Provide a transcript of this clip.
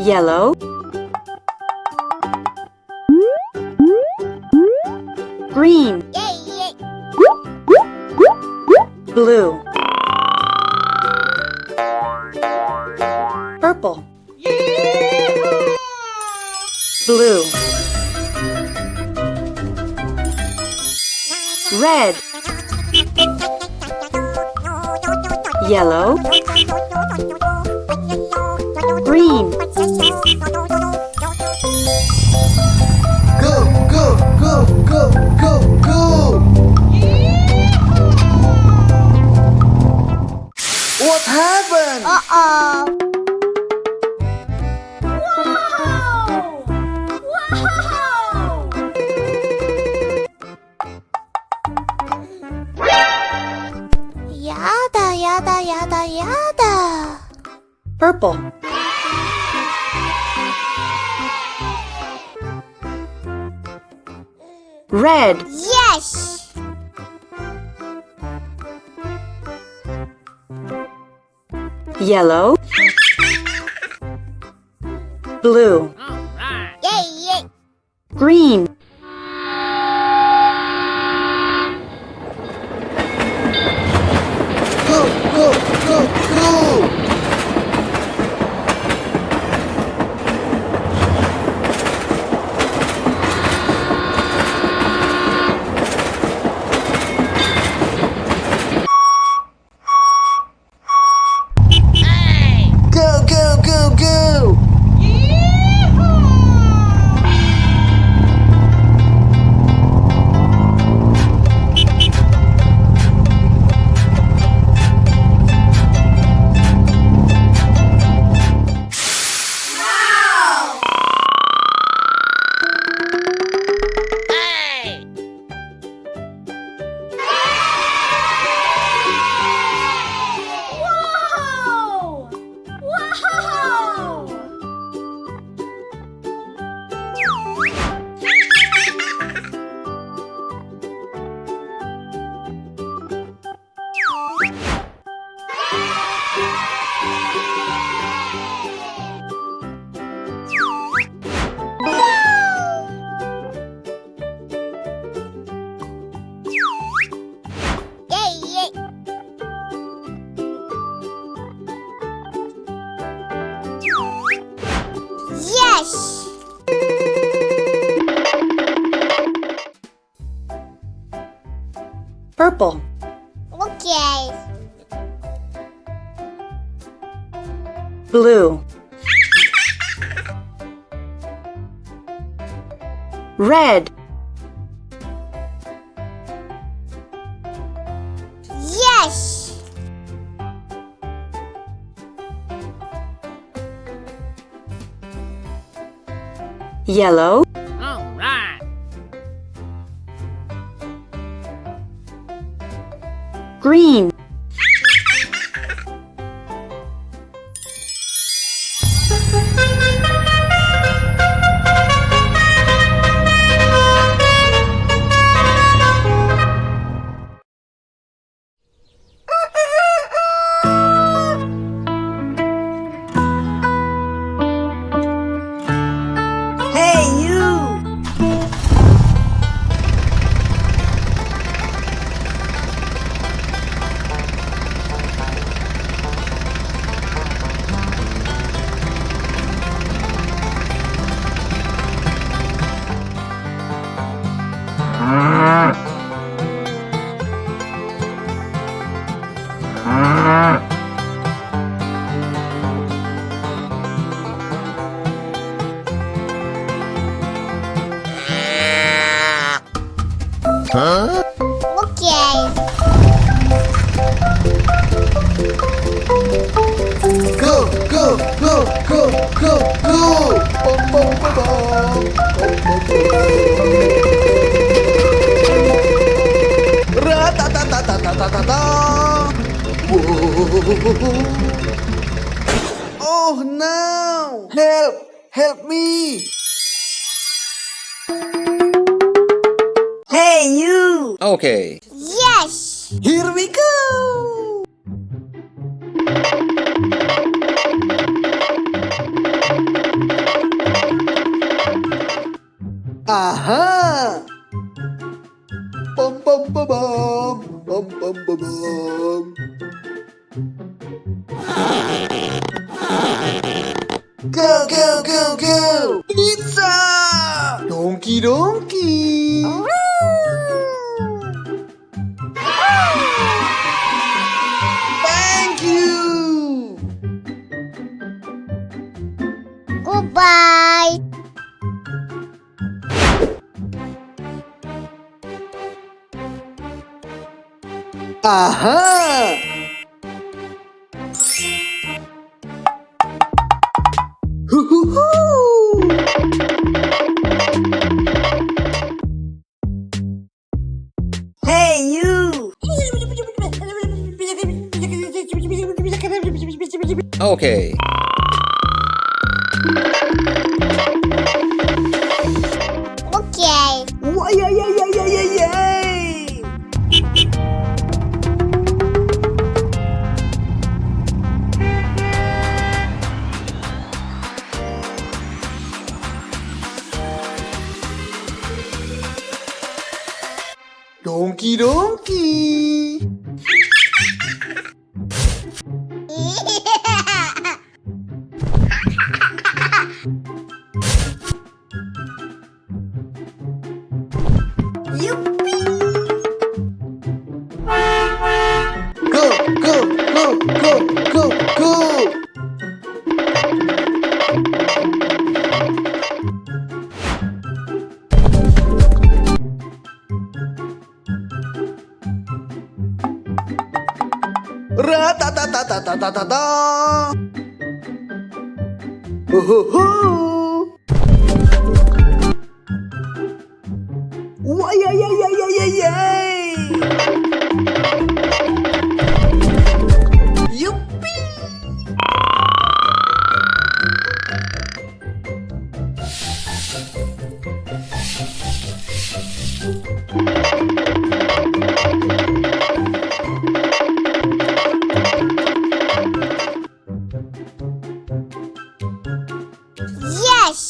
Yellow. Green. Blue. Purple. Blue. Red. Yellow. Green. Go, go, go, go, go, go! What happened? Uh-oh. Yada, yada, yada, yada. Purple. Red. Yes. Yellow. Blue. Yay. Green. Go, go, go, go! Go, go, go, go! Yay. Yes. Purple. Okay. Blue. Red. Yes. Yellow. Green. Hey, you! Huh? Okay. Go, go, go, go, go, go! Bum, bum, bum, bum. Bum, bum, bum. Ra-ta-ta-ta-ta-ta-ta-ta. Whoa. Oh no! Help! Help me! Hey, you! Okay. Yes. Here we go! Aha! Bum bum ba bum bum bum ba bum. Go go go go! Pizza! Donkey donkey! Thank you! Goodbye. Aha! Hoo hoo hoo! Hey, you! Okay. Okay. Why, yay, yay, yay, yay, yay, yay! Donkey donkey! Go, go, go, go, go, go! Ra-ta-ta-ta-ta-ta-ta-ta! Ho-ho-ho! Why, yay, yay, yay, yay, yay, yay! Yuppie! Yes.